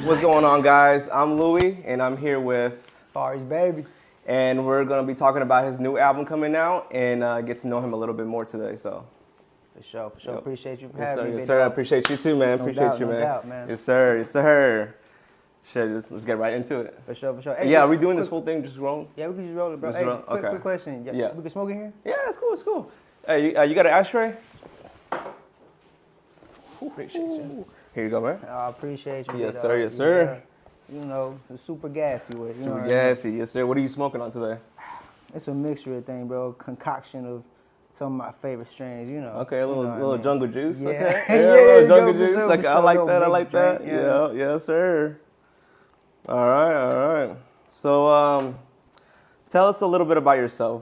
What's going on, guys? I'm Louie, and I'm here with FarEastBaby. And we're going to be talking about his new album coming out and get to know him a little bit more today. So, For sure. Yep. Appreciate you for yes, having sir. me. Yes, sir. I appreciate you too, man. No Appreciate doubt, you, no man. doubt, man. Yes, sir. Yes, sir. Shit, let's get right into it. For sure. Hey, Yeah, are we doing this whole thing just rolling? Yeah, we can just roll it, bro. Just Hey, roll? Okay. quick question. Yeah. We can smoke in here? Yeah, it's cool. It's cool. Hey, you got an ashtray? Appreciate you. Here you go, man. I appreciate you. Yes, big sir. dog. Yes, sir. Yeah, you know, the super gassy with it. You know Super what I mean? gassy. Yes, sir. What are you smoking on today? It's a mixture of things, bro. Concoction of some of my favorite strains, you know. Okay, a little You know what I little mean? jungle juice. Yeah. Okay. Yeah, a little yeah, jungle for juice. sure, Like for I sure. like Little that. I mixed like that. drink, Yeah. Yes, sir. All right. So, tell us a little bit about yourself.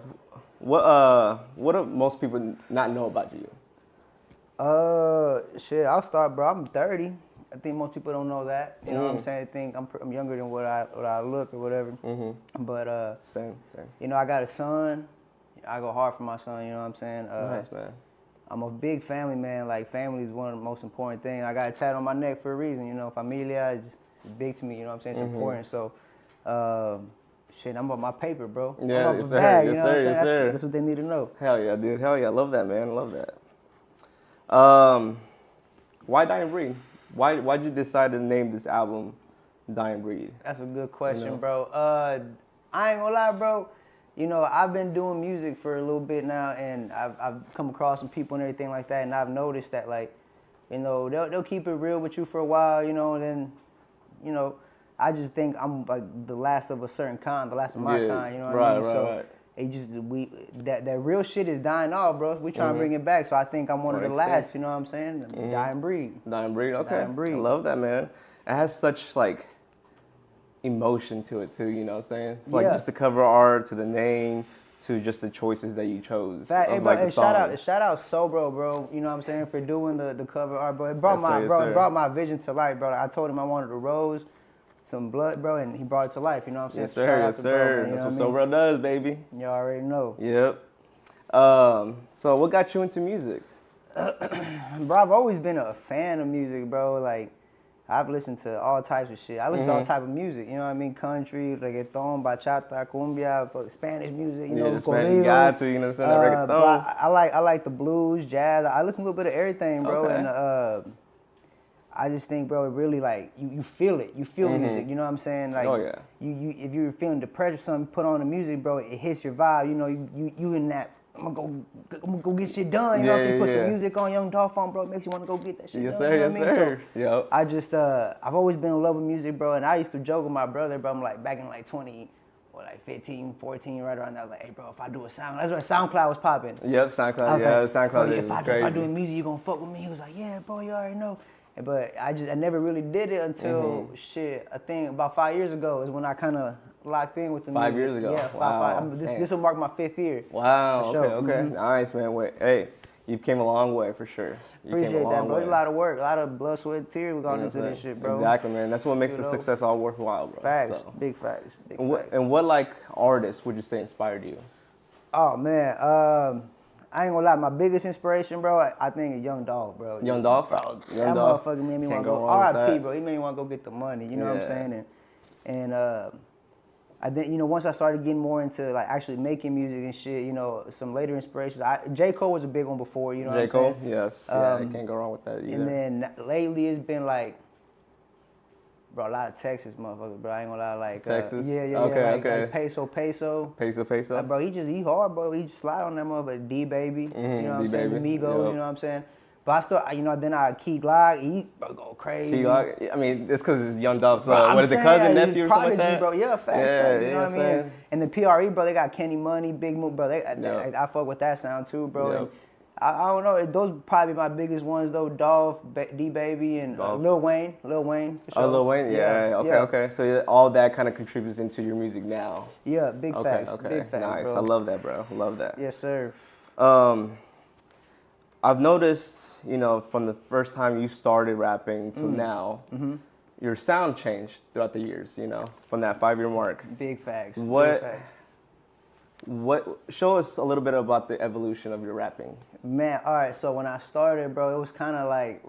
What do most people not know about you? Shit, I'll start, bro. I'm 30. I think most people don't know that. You know what I'm saying? They think I'm younger than what I look or whatever. But Same. you know, I got a son. I go hard for my son. You know what I'm saying? Nice, man. I'm a big family man. Like, family is one of the most important things. I got a tat on my neck for a reason. You know, familia is just big to me. You know what I'm saying? It's important. So, shit, I'm about my paper, bro. Yeah, I'm about yes, my sir. bag. You Yes, know what I'm sir. saying? Yes, sir. That's what they need to know. Hell yeah, dude. Hell yeah. I love that, man. I love that. Why Dying Breed? Why'd you decide to name this album Dying Breed? That's a good question, You know? bro. I ain't gonna lie, bro. You know, I've been doing music for a little bit now, and I've come across some people and everything like that, and I've noticed that, like, you know, they'll keep it real with you for a while, you know, and then, you know, I just think I'm like the last of a certain kind, the last of my kind, you know what I mean? So it just that real shit is dying off, bro. We trying to bring it back, so I think I'm one of the last, you know what I'm saying? Dying breed. Dying Breed, okay. Dying breed. I love that, man. It has such like emotion to it too, you know what I'm saying? It's like just the cover art to the name to just the choices that you chose. Hey, bro, like hey, shout out Sobro, bro. You know what I'm saying, for doing the cover art, bro. It brought it brought my vision to life, bro. I told him I wanted a rose, some blood, bro, and he brought it to life. You know what I'm saying? Yes, sir. Yes, sir. That's what Sobro does, baby. You already know. Yep. So what got you into music? Bro, I've always been a fan of music, bro. Like, I've listened to all types of shit. I listen to all type of music, you know what I mean? Country, reggaeton, bachata, cumbia, Spanish music, you know, Spanish got to, you know what I'm saying? Reggaeton. Bro, I like the blues, jazz. I listen to a little bit of everything, bro. Okay. And I just think, bro, it really, like, you feel it. You feel music, you know what I'm saying? Like, you if you're feeling depressed or something, put on the music, bro, it hits your vibe. You know, you in that, I'm gonna go get shit done. You know what I'm saying? Put some music on, Young Dolph on, bro. It makes you want to go get that shit done. You know what I mean? Sir. So yep. I just, I've always been in love with music, bro. And I used to joke with my brother, bro. I'm like, back in like 15, 14, right around there. I was like, hey, bro, if I do a sound, that's when SoundCloud was popping. Yep, SoundCloud. I was like, SoundCloud bro, is if I start doing music, you gonna fuck with me? He was like, yeah, bro, you already know. But I never really did it until shit. I think about 5 years ago is when I kind of locked in with the music. 5 years ago. Yeah, wow. This will mark my 5th year. Wow. For sure. Okay. Nice, man. Hey, you came a long way for sure. Appreciate that, bro. It's a lot of work, a lot of blood, sweat, and tears we gone into this shit, bro. Exactly, man. That's what makes the success all worthwhile, bro. Facts. So. Big facts. And what like artist would you say inspired you? Oh man, I ain't gonna lie, my biggest inspiration, bro, I think is Young Dolph, bro. Young Dolph? Bro, Young that Dolph. motherfucker made me want to go, R.I.P., bro. He made me want to go get the money, you know what I'm saying? And I think, you know, once I started getting more into, like, actually making music and shit, you know, some later inspirations. J. Cole was a big one before, you know what I'm saying? J. Cole, yes. Yeah, you can't go wrong with that either. And then lately it's been, like, bro, a lot of Texas motherfuckers, bro. I ain't gonna lie, like Texas. Like Peso. Peso. Like, bro, he hard, bro. He just slide on that motherfucker. D-Baby, you know what I'm saying? The Migos, you know what I'm saying? But I still, you know, then I Key Glock, he go crazy. Key Glock, I mean, it's because it's Young Dolph's, bro, what is it, cousin, nephew, or something like that? Bro. Yeah, facts, you know what I mean? And the PRE, bro, they got Kenny Money, Big Move, bro. I fuck with that sound too, bro. And I don't know, those probably my biggest ones though. Dolph, D-Baby, and Lil Wayne for sure. Oh, Lil Wayne, okay. So all that kind of contributes into your music now. Yeah, big facts. Okay, big facts, nice. bro. I love that, bro. Love that. Yes, sir. I've noticed, you know, from the first time you started rapping to now, your sound changed throughout the years, you know, from that 5-year mark. Big facts. What? Big facts. Show us a little bit about the evolution of your rapping. Man, all right. So when I started, bro, it was kind of like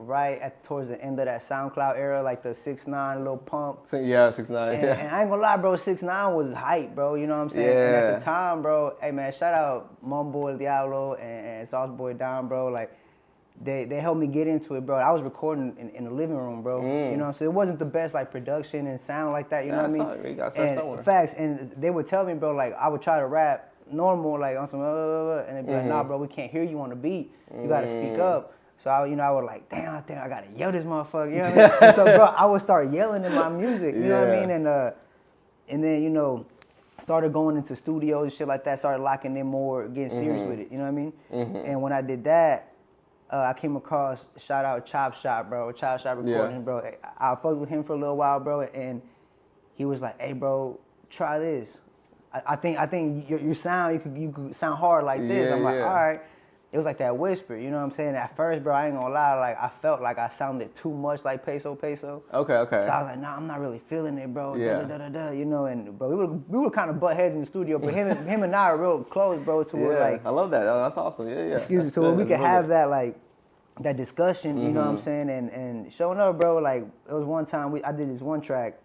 towards the end of that SoundCloud era, like the 6ix9ine, Lil Pump. So, yeah, 6ix9ine. And, Yeah. and I ain't gonna lie, bro, 6ix9ine was hype, bro. You know what I'm saying? Yeah. And at the time, bro, hey man, shout out Mumbo El Diablo and Sauce Boy Down, bro. Like they helped me get into it, bro. I was recording in the living room, bro. You know what I'm saying? It wasn't the best like production and sound like that. You know what I mean? You gotta start somewhere. And facts. And they would tell me, bro, like I would try to rap normal, like on some, and they'd be like, nah, bro, we can't hear you on the beat. You gotta speak up. So I would like, damn, I think I gotta yell this motherfucker. You know what I mean? So bro, I would start yelling in my music. You know what I mean? And then started going into studios and shit like that. Started locking in more, getting serious with it. You know what I mean? And when I did that, I came across, shout out Chop Shop, bro. Chop Shop recording, bro. I fucked with him for a little while, bro, and he was like, hey, bro, try this. I think you could sound hard like this. Yeah, I'm like, all right. It was like that whisper, you know what I'm saying? At first, bro, I ain't gonna lie, like I felt like I sounded too much like Peso. Okay. So I was like, nah, I'm not really feeling it, bro. You know, and bro, we were kind of butt heads in the studio, but him and I are real close, bro. To where like, I love that. Oh, that's awesome. Yeah. Excuse me. So where we could have that discussion, you know what I'm saying? And showing up, bro. Like it was one time I did this one track.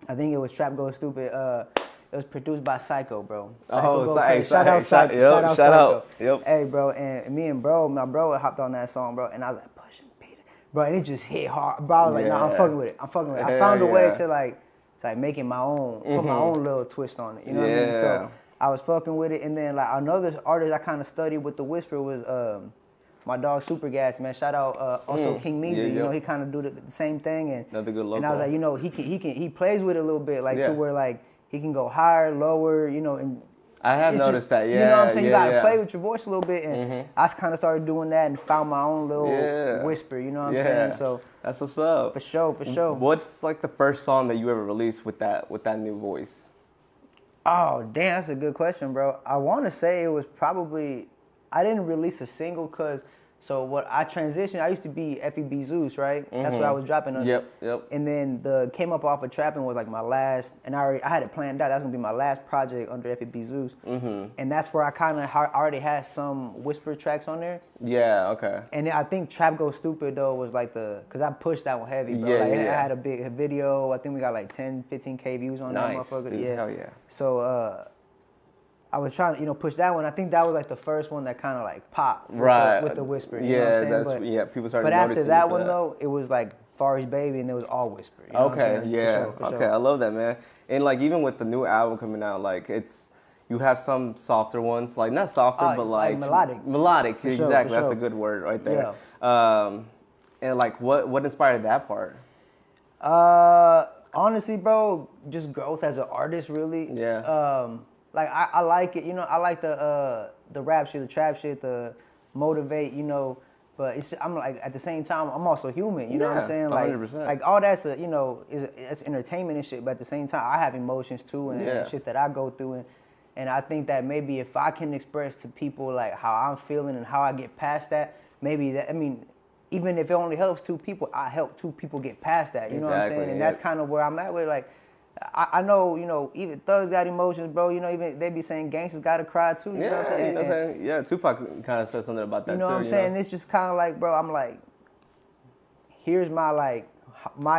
I think it was Trap Go Stupid. It was produced by Psycho, bro. Shout out Psycho. Yep. Hey, bro, and me and my bro hopped on that song, bro, and I was like, pushing Peter. Bro, and it just hit hard. Bro, I was like, nah, I'm fucking with it. I found a way to like make it my own, put my own little twist on it. You know what I mean? So I was fucking with it. And then like another artist I kind of studied with the whisper was my dog Super Gas, man. Shout out also King Meezy. You know, he kind of do the same thing. And another good local. And I was like, he plays with it a little bit, like to where like he can go higher, lower, and I have noticed that, yeah. You know what I'm saying? You gotta play with your voice a little bit, and I kind of started doing that and found my own little whisper, you know what I'm saying? So that's what's up. For sure. What's like the first song that you ever released with that new voice? Oh, damn, that's a good question, bro. I want to say it was probably, I didn't release a single because, so what I transitioned, I used to be FEB Zeus, right? That's what I was dropping under. Yep. And then Came Up Off of Trapping was like my last, and I had it planned out. That was going to be my last project under FEB Zeus. And that's where I kind of already had some whisper tracks on there. Yeah, okay. And then I think Trap Go Stupid, though, was like because I pushed that one heavy, bro. I had a big video. I think we got like 10, 15K views on that motherfucker. Dude, yeah. Hell yeah. So, I was trying to, push that one. I think that was like the first one that kind of like popped with the whisper. You know what I'm saying? People started noticing. But after that one though, it was like FarEastBaby and it was all whisper. You know what I'm saying? For sure. I love that, man. And like even with the new album coming out, like you have some softer ones, like not softer, but like melodic. Melodic, for exactly. Sure. That's a good word right there. Yeah. And like what inspired that part? Honestly, bro, just growth as an artist, really. Yeah. Like I like it, I like the rap shit, the trap shit, the motivate, but I'm like at the same time I'm also human, you know what I'm saying? Like 100%. Like all that's it's entertainment and shit, but at the same time I have emotions too and shit that I go through and I think that maybe if I can express to people like how I'm feeling and how I get past that, maybe that even if it only helps two people, I help two people get past that, you know what I'm saying? And that's kind of where I'm at with like I know, even thugs got emotions, bro. Even they be saying gangsters gotta cry too. You know what I'm saying? You know what I'm saying? Yeah, Tupac kind of said something about that too. You know what I'm saying? It's just kind of like, bro, I'm like, here's my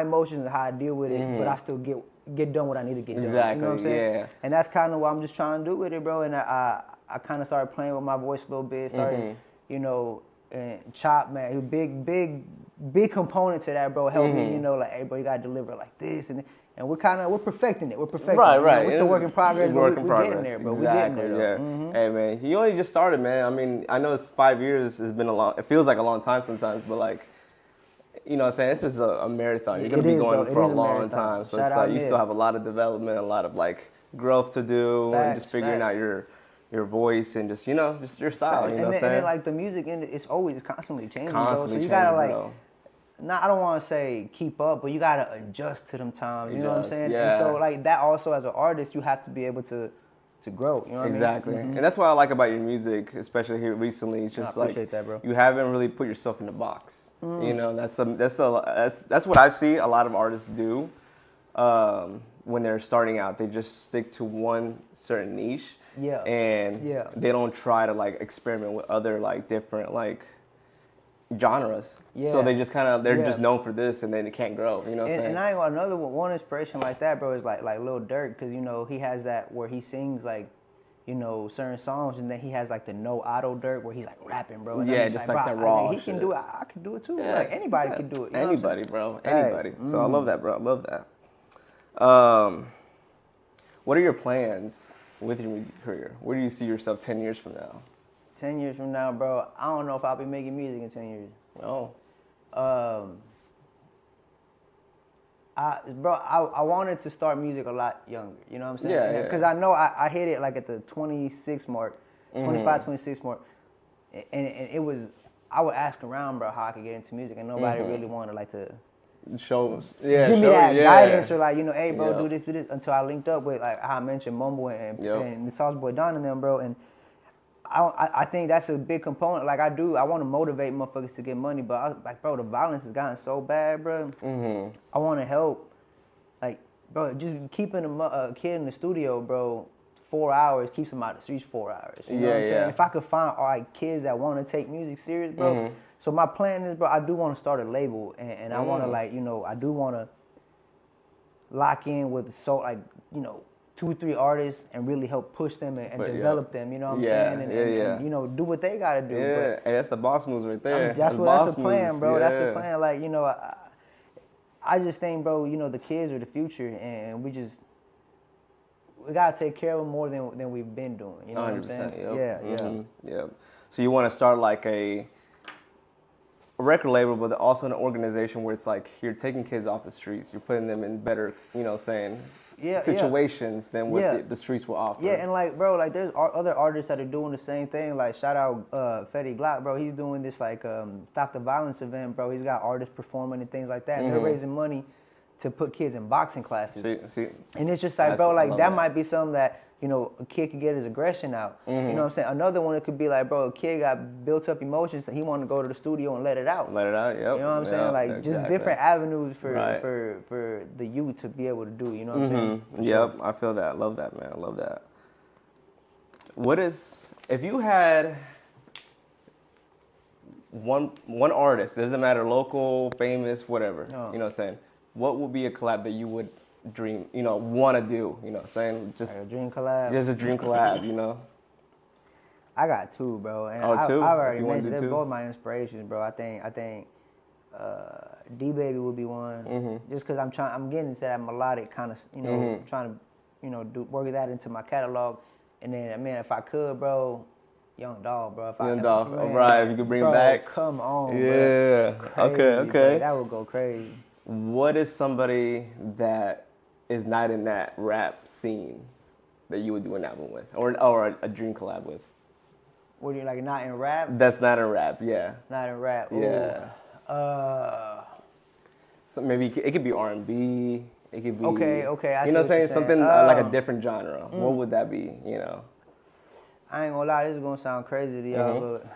emotions and how I deal with it, but I still get done what I need to get done. Exactly. You know what I'm saying? Yeah. And that's kind of what I'm just trying to do with it, bro. And I kind of started playing with my voice a little bit. Started, and Chop, man, he was big component to that, bro. Helped me, like, hey, bro, you gotta deliver like this and we're perfecting it. We're perfecting it. Right. We're still work in progress, but we're getting there, bro. Exactly, we're getting there, Hey, man, you only just started, man. I know it's 5 years. It's been it feels like a long time sometimes, but like, you know what I'm saying? This is a marathon. You're going to be going for a long time. So it's like you still have a lot of development, a lot of like growth to do, and just figuring out your voice and just, just your style, you know what I'm saying? And then like the music, it's always constantly changing, bro. So you got to like, I don't want to say keep up, but you got to adjust to them times, you know what I'm saying? Yeah. And so like that also as an artist, you have to be able to grow, you know what I mean? Exactly. And that's what I like about your music, especially here recently. It's just I appreciate that, bro. You haven't really put yourself in a box. That's what I see a lot of artists do. when they're starting out, they just stick to one certain niche. Yeah. And they don't try to like experiment with other like different like genres. Yeah. So they just kind of, they're just known for this and then it can't grow, you know what I'm saying? And I ain't got another one inspiration like that, bro, is like Lil Durk, because, you know, he has that where he sings like, you know, certain songs, and then he has like the no auto Durk where he's like rapping, bro. And yeah, just like the raw he can do it. I can do it too. Yeah, like anybody can do it. You know anybody, bro. Anybody. So I love that, bro. I love that. What are your plans with your music career? Where do you see yourself 10 years from now? 10 years from now, bro, I don't know if I'll be making music in 10 years. Oh. I wanted to start music a lot younger, you know what I'm saying? Yeah. Because I know I hit it like at the 26 mark, 25, 26 mark. And it was, I would ask around, bro, how I could get into music, and nobody really wanted like to give me that guidance or like, you know, hey, bro, do this, until I linked up with, like how I mentioned, Mumble and the Sauce Boy Don and them, bro. And I think that's a big component. Like I want to motivate motherfuckers to get money, but like, bro, the violence has gotten so bad, bro. I want to help, like, bro, just keeping a kid in the studio, bro, 4 hours keeps him out of the streets 4 hours. You know what I'm saying? If I could find like kids that want to take music serious, bro. So my plan is, bro, I do want to start a label, and I want to, like, you know, I do want to lock in with like, you know, 2 or 3 artists and really help push them and develop them, you know what I'm saying? And, you know, do what they got to do. Yeah, but hey, that's the boss moves right there. That's the plan, bro. That's the plan. Like, you know, I just think, bro, you know, the kids are the future, and we got to take care of them more than we've been doing. You know what I'm saying? Yeah. So you want to start like a record label, but also an organization where it's like you're taking kids off the streets, you're putting them in better, you know, situations than what the streets will offer. Yeah, and like, bro, like there's other artists that are doing the same thing. Like shout out Fetty Glock, bro. He's doing this like Stop the Violence event, bro. He's got artists performing and things like that. And they're raising money to put kids in boxing classes. See, and it's just like, bro, like that might be something that, you know, a kid could get his aggression out. You know what I'm saying? Another one, it could be like, bro, a kid got built up emotions and he wanted to go to the studio and let it out. Yep. You know what I'm saying? Like just different avenues for the youth to be able to do. You know what I'm saying? Yep, I feel that. Love that, man. I love that. If you had one artist, doesn't matter, local, famous, whatever, you know what I'm saying? What would be a collab that you would dream, you know, want to do, you know what I'm saying? Just like a dream collab. Just a dream collab, you know? I got 2, bro. And two? I've already mentioned they're both my inspirations, bro. I think D-Baby would be one. Just because I'm getting into that melodic kind of, you know, trying to, you know, work that into my catalog. And then, man, if I could, bro, Young Dog, bro. Young Dog, right, if you could bring him back. Come on, bro. Okay. Bro. That would go crazy. What is somebody that is not in that rap scene that you would do an album with, or a dream collab with? What do you like? Not in rap? That's not in rap. Yeah. Not in rap. Ooh. Yeah. So maybe it could be R&B. It could be okay. you know what I'm saying? Something like a different genre. What would that be? You know. I ain't gonna lie. This is gonna sound crazy to y'all, but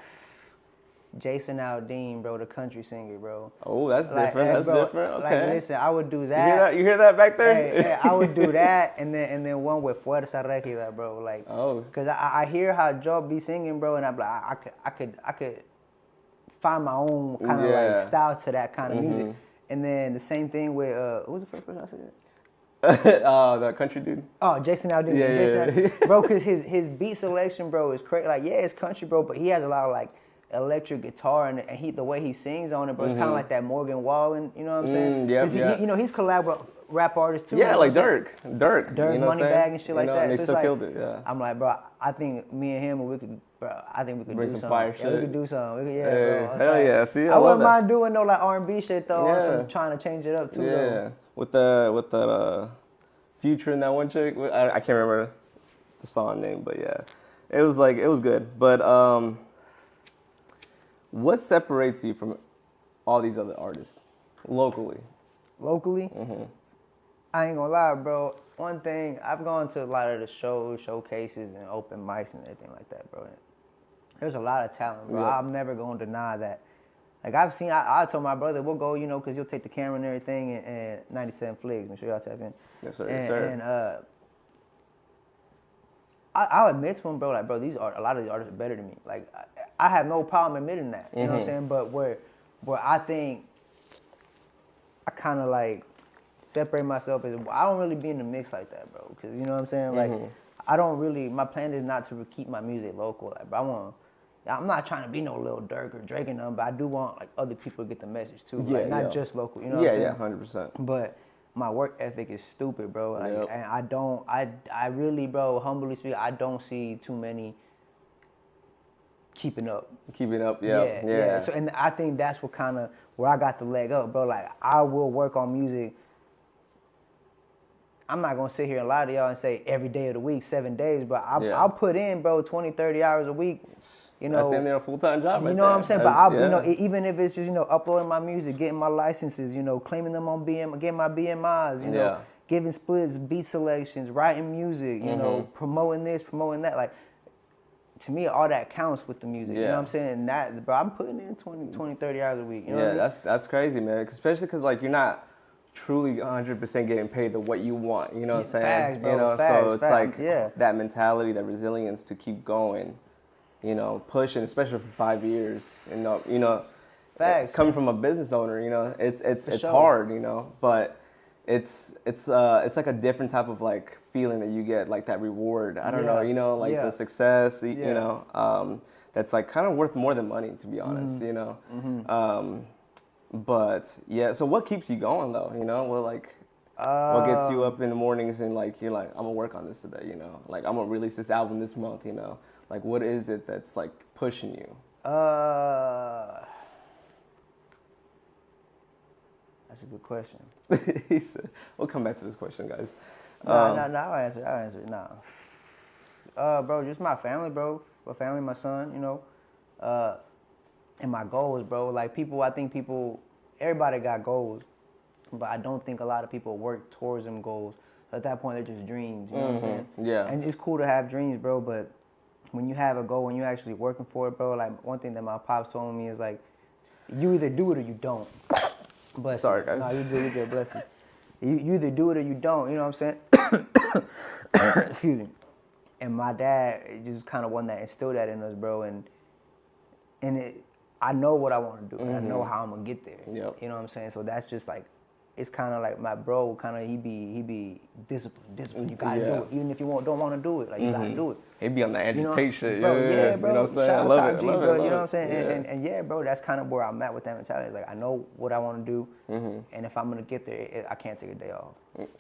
Jason Aldean, bro, the country singer, bro. Oh, that's different. That's different. Okay. Like, listen, I would do that. You hear that back there? Hey, I would do that, and then one with Fuerza Regida, bro. Like, cause I hear how Joe be singing, bro, and I'm like, I could find my own kind of like style to that kind of music. And then the same thing with who was the first person I said? The country dude. Oh, Jason Aldean. Yeah. Bro, cause his beat selection, bro, is crazy. Like, it's country, bro, but he has a lot of like electric guitar and the way he sings on it, bro, it's kind of like that Morgan Wallen, you know what I'm saying? He, you know, he's collab with rap artists too. Yeah, like Dirk, you know Moneybag and shit like that. And they so still like, killed it. Yeah. I'm like, bro, I think me and him, we could bring do some something. fire shit. We could do something. Hell like, yeah! See, I wouldn't mind doing no like R&B shit though. Yeah. Also trying to change it up too. Yeah, with that Future and that one chick. I can't remember the song name, but yeah, it was good. But what separates you from all these other artists locally? Locally? I ain't gonna lie, bro. One thing, I've gone to a lot of the showcases and open mics and everything like that, bro. There's a lot of talent, bro. I'm never gonna deny that Like I told my brother, we'll go, you know, because you'll take the camera and everything, and 97 Flicks. Make sure y'all tap in. Yes, sir. Yes, sir. And I'll admit to him, bro, like, bro, a lot of these artists are better than me. Like, I have no problem admitting that. You know what I'm saying? But where I think I kind of like separate myself is I don't really be in the mix like that, bro. Because you know what I'm saying? Like, I don't really. My plan is not to keep my music local. Like, bro, I'm not trying to be no Lil Durk or Drake and them, but I do want like other people to get the message too. Yeah, like, not just local. You know what I'm saying? 100%. But my work ethic is stupid, bro. Like, and I really, bro, humbly speaking, I don't see too many keeping up. Yeah. So, and I think that's what kind of where I got the leg up, bro. Like, I will work on music. I'm not gonna sit here and lie to y'all and say every day of the week, 7 days, but I'll put in, bro, 20, 30 hours a week. You know, that's damn near a full-time job. You know what I'm saying? But you know, even if it's just, you know, uploading my music, getting my licenses, you know, claiming them on getting my BMIs, you know, giving splits, beat selections, writing music, you know, promoting this, promoting that. Like, to me, all that counts with the music. You know what I'm saying? And that, bro, I'm putting in 20, 30 hours a week. You know what I mean? That's crazy, man. Especially because, like, you're not truly 100% getting paid to what you want. You know what I'm saying? Facts, bro. You know, Facts, so it's facts. like that mentality, that resilience to keep going. You know, pushing, especially for 5 years. You know, facts. Coming from a business owner, you know, it's sure. hard, you know, but it's like a different type of like feeling that you get, like that reward. I don't know, you know, like the success, you know, that's like kind of worth more than money, to be honest, you know. But yeah, so what keeps you going though? You know, well, like. What gets you up in the mornings and like you're like, I'm gonna work on this today, you know? Like, I'm gonna release this album this month, you know? Like, what is it that's like pushing you? That's a good question. He said, we'll come back to this question, guys. No, I'll answer it. Nah. Bro, just my family, bro. My family, my son, you know. And my goals, bro. Like, I think everybody got goals. But I don't think a lot of people work towards them goals. At that point, they're just dreams. You know what I'm saying? Yeah. And it's cool to have dreams, bro. But when you have a goal, when you're actually working for it, bro, like one thing that my pops told me is like, you either do it or you don't. Bless Sorry, you. guys. No, you good. Bless you. You either do it or you don't. You know what I'm saying? Excuse me. And my dad just kind of one that instilled that in us, bro. And I know what I want to do. And I know how I'm gonna get there. Yep. You know what I'm saying? So that's just like. It's kind of like my bro. Kind of he be disciplined. You gotta do it, even if you don't want to do it. Like you gotta do it. He be on the agitation, bro, yeah, bro. You know what I'm saying? Shout out I love to it, G, love bro. it, You know what I'm saying? Yeah. And yeah, bro, that's kind of where I'm at with that mentality. It's like I know what I want to do, and if I'm gonna get there, I can't take a day off.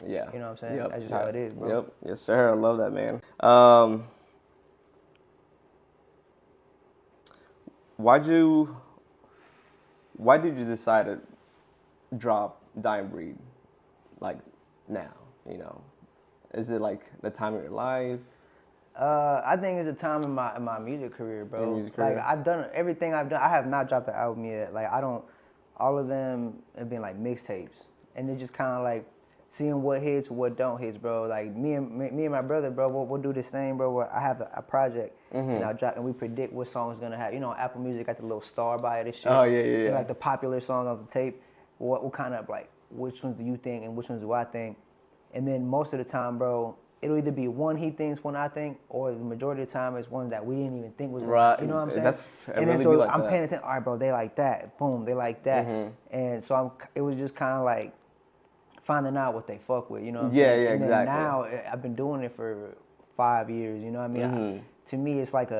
Yeah, you know what I'm saying? Yep. That's just how it is, bro. Yep, yes, sir. I love that, man. Why did you decide to drop Dying Breed, like now? You know, is it like the time of your life? I think it's a time in my music career, bro. Your music career? Like I've done everything I've done. I have not dropped the album yet. Like I don't. All of them have been like mixtapes, and they're just kind of like seeing what hits, what don't hits, bro. Like me and my brother, bro, we'll do this thing, bro. Where I have a project, and I'll drop, and we predict what song's gonna have. You know, Apple Music got the little star by it and shit. Oh yeah. And like the popular songs on the tape. What kind of like which ones do you think and which ones do I think? And then most of the time, bro, it'll either be one he thinks, one I think, or the majority of the time it's one that we didn't even think was right. You know what I'm saying? And then so like I'm paying attention. All right, bro, they like that. Boom, they like that. And so it was just kind of like finding out what they fuck with. You know what I'm saying? Yeah, and then exactly. now I've been doing it for 5 years. You know what I mean? To me, it's like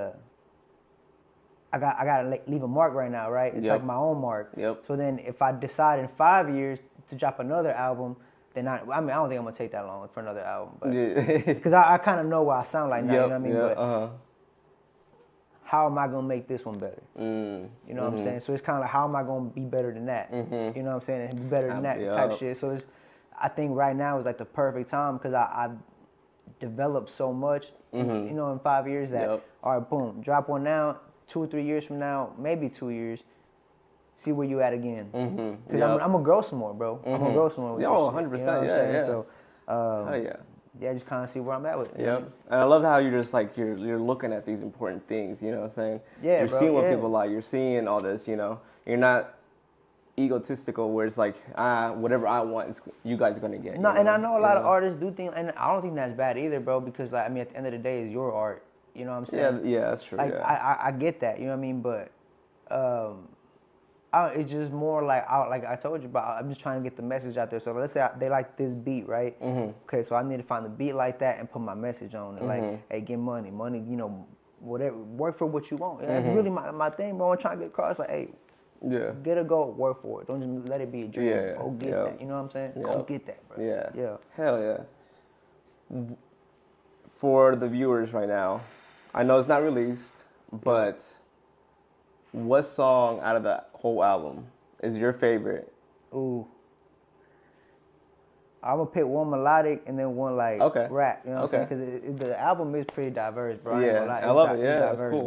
I gotta leave a mark right now, right? It's like my own mark. Yep. So then if I decide in 5 years to drop another album, then I don't think I'm gonna take that long for another album. But because I kind of know what I sound like now, you know what I mean? But how am I gonna make this one better? You know what I'm saying? So it's kind of like, how am I gonna be better than that? You know what I'm saying? And be better than that type shit. So I think right now is like the perfect time because I've developed so much, you know, in 5 years that, all right, boom, drop one now, 2 or 3 years from now, maybe 2 years, see where you at again. Because I'm gonna grow some more, bro. I'm gonna grow some more with this 100%, shit, you know what I'm saying? yeah. So, yeah, just kind of see where I'm at with it. Yep. And I love how you're just like, you're looking at these important things, you know what I'm saying? Yeah, You're bro, seeing what people like, you're seeing all this, you know? You're not egotistical where it's like, whatever I want, you guys are gonna get. No, and I know a lot of artists do think, and I don't think that's bad either, bro. Because like, I mean, at the end of the day, it's your art. You know what I'm saying? Yeah, that's true. Like I get that. You know what I mean? But it's just more like I told you about. I'm just trying to get the message out there. So let's say they like this beat, right? Mm-hmm. Okay, so I need to find a beat like that and put my message on it. Mm-hmm. Like, hey, get money, you know, whatever, work for what you want. That's really my thing, bro. I'm trying to get across, like, hey, get a goal, work for it. Don't just let it be a dream. Go get that. You know what I'm saying? Go get that, bro. Yeah. Hell yeah. For the viewers right now, I know it's not released, but what song out of the whole album is your favorite? Ooh. I'm gonna pick one melodic and then one like rap. You know what I'm saying? Because the album is pretty diverse, bro. I love it. Yeah, that's cool. Bro.